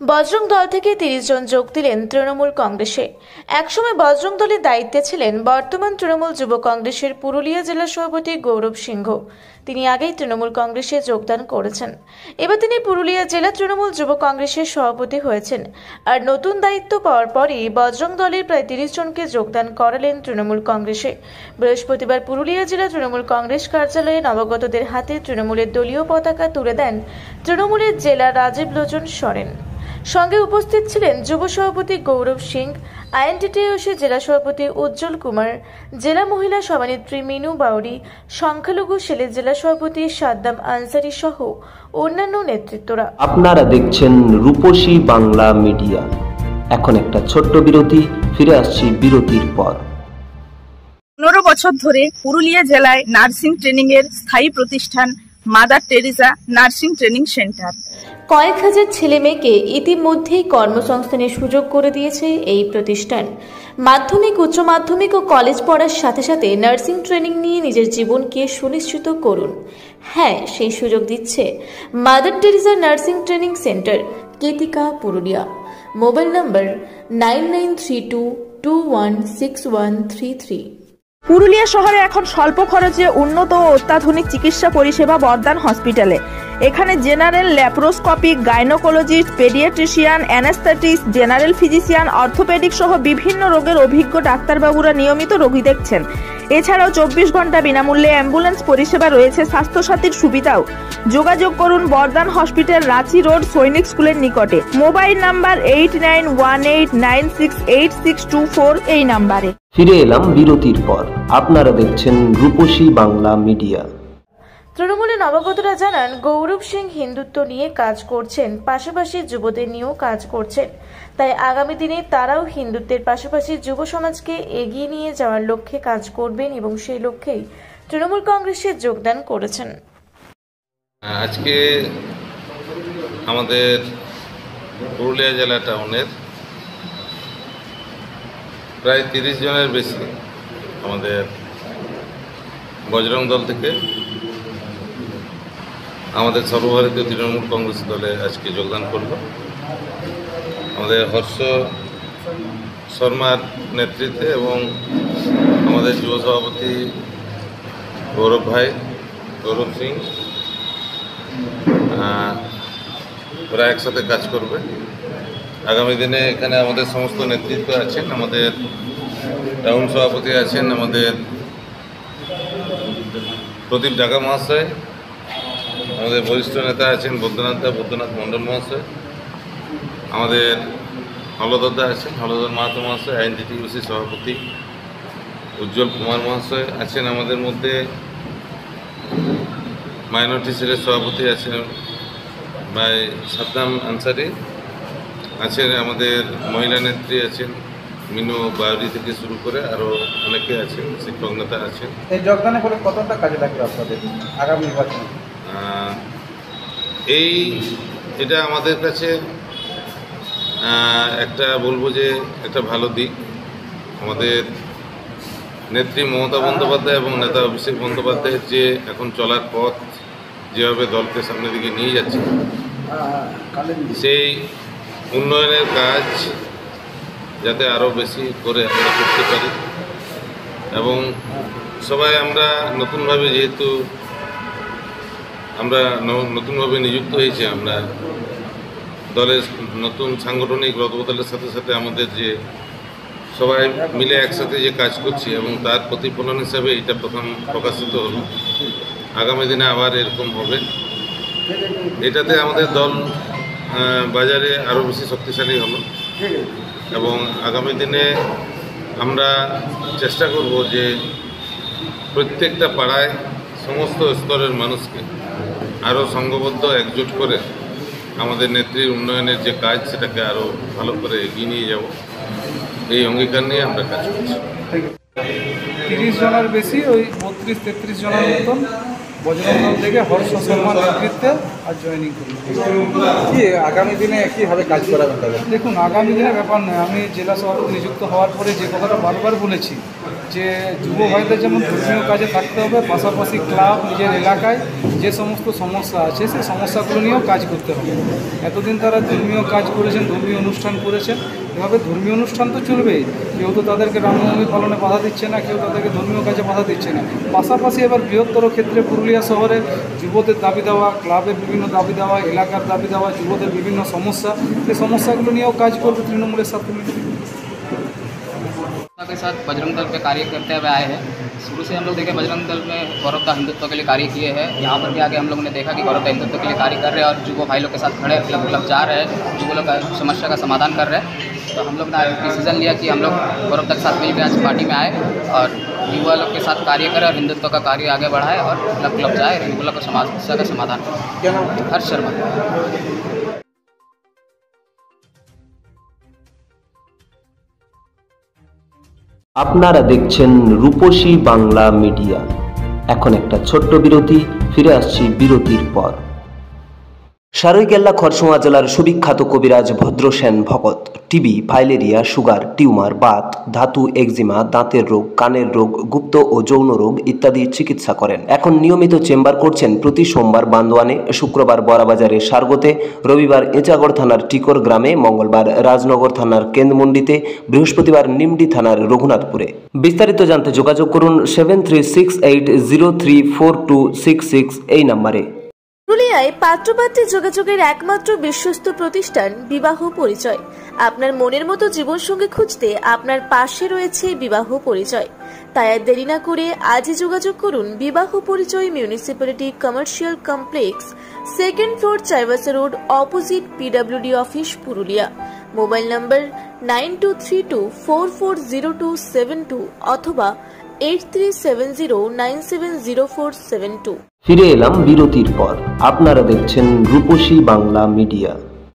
বজরং দল থেকে 30 জন যোগ দিলেন তৃণমূল কংগ্রেসে। একসময় বজরং দলের দায়িত্বে ছিলেন বর্তমান তৃণমূল যুব কংগ্রেসের পুরুলিয়া জেলা সভাপতি গৌরব সিংহ। তিনি আগেই তৃণমূল কংগ্রেসে যোগদান করেছেন। এবার তিনি পুরুলিয়া জেলা তৃণমূল যুব কংগ্রেসের সভাপতি হয়েছেন। আর নতুন দায়িত্ব পাওয়ার পরই বজরং দলের প্রায় 30 জনকে যোগদান করালেন তৃণমূল কংগ্রেসে। বৃহস্পতিবার পুরুলিয়া জেলা তৃণমূল কংগ্রেস কার্যালয়ে নবাগতদের হাতে তৃণমূলের দলীয় পতাকা তুলে দেন তৃণমূলের জেলা রাজীব লোচন সরেন। সঙ্গে উপস্থিত ছিলেন যুব সভাপতি গৌরব সিং, আইএনটিটিইউসি জেলা সভাপতি উজ্জ্বল কুমার, জেলা মহিলা সভানেত্রী মিনু বাউরি, সংখ্যালঘু সেলের জেলা সভাপতি সাদ্দাম আনসারি সহ অন্যান্য নেতৃত্বরা। আপনারা দেখছেন রূপসী বাংলা মিডিয়া। এখন একটা ছোট্ট বিরতি, ফিরে আসছি বিরতির পর। 15 বছর ধরে পুরুলিয়া জেলায় নার্সিং ট্রেনিং এর স্থায়ী প্রতিষ্ঠান mother Teresa nursing training centre কয়েক হাজার ছেলে মেয়েকে ইতিমধ্যেই কর্মসংস্থানের সুযোগ করে দিয়েছে এই প্রতিষ্ঠান। মাধ্যমিক, উচ্চ মাধ্যমিক ও কলেজ পড়ার সাথে সাথে নার্সিং ট্রেনিং নিয়ে নিজের জীবনকে সুনিশ্চিত করুন। হ্যাঁ, সেই সুযোগ দিচ্ছে Mother Teresa nursing training centre, Ketika, Purulia. Mobile number 9932216133। Purulia শহরে এখন স্বল্প খরচে উন্নত ও অত্যাধুনিক চিকিৎসা পরিষেবা বর্ধমান হসপিটালে। এখানে general, laparoscopic, gynaecologist, paediatrician, anaesthetist, general physician, orthopaedic সহ বিভিন্ন রোগের অভিজ্ঞ ডাক্তারবাবুরা নিয়মিত রোগী দেখছেন। এছাড়াও 24 ঘন্টা বিনামূল্যে অ্যাম্বুলেন্স পরিষেবা রয়েছে, স্বাস্থ্যসাথীর সুবিধাও। যোগাযোগ করুন বর্ধমান হসপিটাল, রাঁচি রোড, সৈনিক স্কুলের নিকটে। মোবাইল নাম্বার 8918968624 এই নাম্বারে। ফিরে এলাম বিরতির পর। আপনারা দেখছেন রূপসী বাংলা মিডিয়া। তৃণমূলের নবাগতরা জানান, গৌরব সিং হিন্দুত্ব নিয়ে কাজ করছেন, পাশাপাশি যুবদের নিয়েও কাজ করছেন। তাই আগামী দিনে তারাও হিন্দুত্বের পাশাপাশি যুব সমাজকে এগিয়ে নিয়ে যাওয়ার লক্ষ্যে কাজ করবেন এবং সেই লক্ষ্যেই তৃণমূল কংগ্রেসে যোগদান করেছেন। আজকে আমাদের পুরুলিয়া জেলা টাউনের প্রায় 30 জনের বেশি আমাদের বজরং দল থেকে আমাদের সর্বভারতীয় তৃণমূল কংগ্রেস দলে আজকে যোগদান করল। আমাদের হর্ষ শর্মার নেতৃত্বে এবং আমাদের যুব সভাপতি গৌরব সিং ওরা একসাথে কাজ করবে। আগামী দিনে এখানে আমাদের সমস্ত নেতৃত্ব আছেন, আমাদের টাউন সভাপতি আছেন, আমাদের প্রদীপ ডাকা মহাশয়, আমাদের বরিষ্ঠ নেতা আছেন বৈদ্যনাথ মণ্ডল মহাশয়, আমাদের হলদরদা আছেন হলদর মাহাতো মহাশয়, আইএনটিটিইউসি সভাপতি উজ্জ্বল কুমার মহাশয় আছেন, আমাদের মধ্যে মাইনরিটি সেলের সভাপতি আছেন ভাই সাদ্দাম আনসারি আছেন, আমাদের মহিলা নেত্রী আছেন মিনু বাউরি থেকে শুরু করে আরও অনেকে আছেন, শিক্ষক নেতা আছেন। এই যোগদানে ফলে কতটা কাজে লাগবে আপনাদের আগামী নির্বাচনে? এটা আমাদের কাছে একটা বলবো যে একটা ভালো দিক। আমাদের নেত্রী মমতা বন্দ্যোপাধ্যায় এবং নেতা অভিষেক বন্দ্যোপাধ্যায়ের যে এখন চলার পথ, যেভাবে দলকে সামনের দিকে নিয়ে যাচ্ছে, সেই উন্নয়নের কাজ যাতে আরও বেশি করে আমরা করতে পারি এবং সবাই আমরা নতুনভাবে, যেহেতু আমরা নতুনভাবে নিযুক্ত হয়েছি, আমরা দলের নতুন সাংগঠনিক রদবদলের সাথে সাথে আমাদের যে সবাই মিলে একসাথে যে কাজ করছি এবং তার প্রতিফলন হিসাবে এটা প্রথম প্রকাশিত হলো। আগামী দিনে আবার এরকম হবে। এটাতে আমাদের দল বাজারে আরও বেশি শক্তিশালী হলো এবং আগামী দিনে আমরা চেষ্টা করব যে প্রত্যেকটা পাড়ায় সমস্ত স্তরের মানুষকে আরও সংঘবদ্ধ একজোট করে আমাদের নেত্রীর উন্নয়নের যে কাজ, সেটাকে আরও ভালো করে এগিয়ে নিয়ে যাব, এই অঙ্গীকার নিয়ে আমরা কাজ করছি। 30 জনের বেশি, ওই 32-33 জনের মতন বজরং দল থেকে হর্ষ শর্মার নেতৃত্বে আর জয়েনিং করি। কি আগামী দিনে কীভাবে কাজ করাবেন? দেখুন, আগামী দিনে ব্যাপার নয়, আমি জেলা সভাপতি নিযুক্ত হওয়ার পরে যে কথাটা বারবার বলেছি যে যুব ভাইদের যেমন ধর্মীয় কাজে থাকতে হবে, পাশাপাশি ক্লাব নিজের এলাকায় যে সমস্ত সমস্যা আছে সেই সমস্যাগুলো নিয়েও কাজ করতে হবে। এতদিন তারা ধর্মীয় কাজ করেছেন, ধর্মীয় অনুষ্ঠান করেছেন, এভাবে ধর্মীয় অনুষ্ঠান তো চলবেই। কেউ তো তাদেরকে রামনবমী পালনে বাধা দিচ্ছে না, কেউ তাদেরকে ধর্মীয় কাজে বাধা দিচ্ছে না। পাশাপাশি এবার বৃহত্তর ক্ষেত্রে পুরুলিয়া শহরে যুবদের দাবি দেওয়া, ক্লাবের বিভিন্ন দাবি দেওয়া, এলাকার দাবি দেওয়া, যুবদের বিভিন্ন সমস্যা, সেই সমস্যাগুলো নিয়েও কাজ করবে তৃণমূলের সাথে মিলে। के साथ बजरंग दल पे कार्य करते हुए आए हैं। शुरू से हम लोग देखे बजरंग दल में गौरव का हिंदुत्व के लिए कार्य किए हैं। यहाँ पर भी आगे हम लोगों ने देखा कि गौरव का हिंदुत्व के लिए कार्य कर रहे हैं और युवा भाई लोग के साथ खड़े क्लब क्लब जा रहे हैं, युवा लोग का समस्या का समाधान कर रहे हैं। तो हम लोग ने डिसीजन लिया कि हम लोग गौरव के साथ मिलकर आज पार्टी में आए और युवा लोग के साथ कार्य करें और हिंदुत्व का कार्य आगे बढ़ाए और क्लब क्लब जाए, युवा लोग का समस्या का समाधान करें। हर्ष शर्मा। আপনারা দেখছেন রূপসী বাংলা মিডিয়া। এখন একটা ছোট্ট বিরতি, ফিরে আসছি বিরতির পর। সারৈকেল্লা খরসোয়া জেলার সুবিখ্যাত কবিরাজ ভদ্রসেন ভকত TB, filaria, sugar, tumour, Baat, ধাতু, একজিমা, দাঁতের রোগ, কানের রোগ, গুপ্ত ও যৌন রোগ ইত্যাদি চিকিৎসা করেন। এখন নিয়মিত চেম্বার করছেন প্রতি সোমবার বান্দোয়ানে, শুক্রবার বড়াবাজারে সারগোতে, রবিবার এঁচাগড় থানার টিকর গ্রামে, মঙ্গলবার রাজনগর থানার কেন্দ্রমন্ডিতে, বৃহস্পতিবার নিমডি থানার রঘুনাথপুরে। বিস্তারিত জানতে যোগাযোগ করুন 7368034266 এই নম্বরে। পুরুলিয়ায় পাত্রপাত্রী যোগাযোগের একমাত্র বিশ্বস্ত প্রতিষ্ঠান বিবাহ পরিচয়। আপনার মনের মতো জীবনসঙ্গী খুঁজতে আপনার পাশে রয়েছে বিবাহ পরিচয়। তাই আর দেরি না করে আজই যোগাযোগ করুন বিবাহ পরিচয়, municipality commercial complex, 2nd floor, Chaibasa road, opposite PWD office, Purulia. Mobile নম্বর 9232440272 অথবা 8370970472। ফিরে এলাম বিরতির পর। আপনারা দেখছেন রূপসী বাংলা মিডিয়া।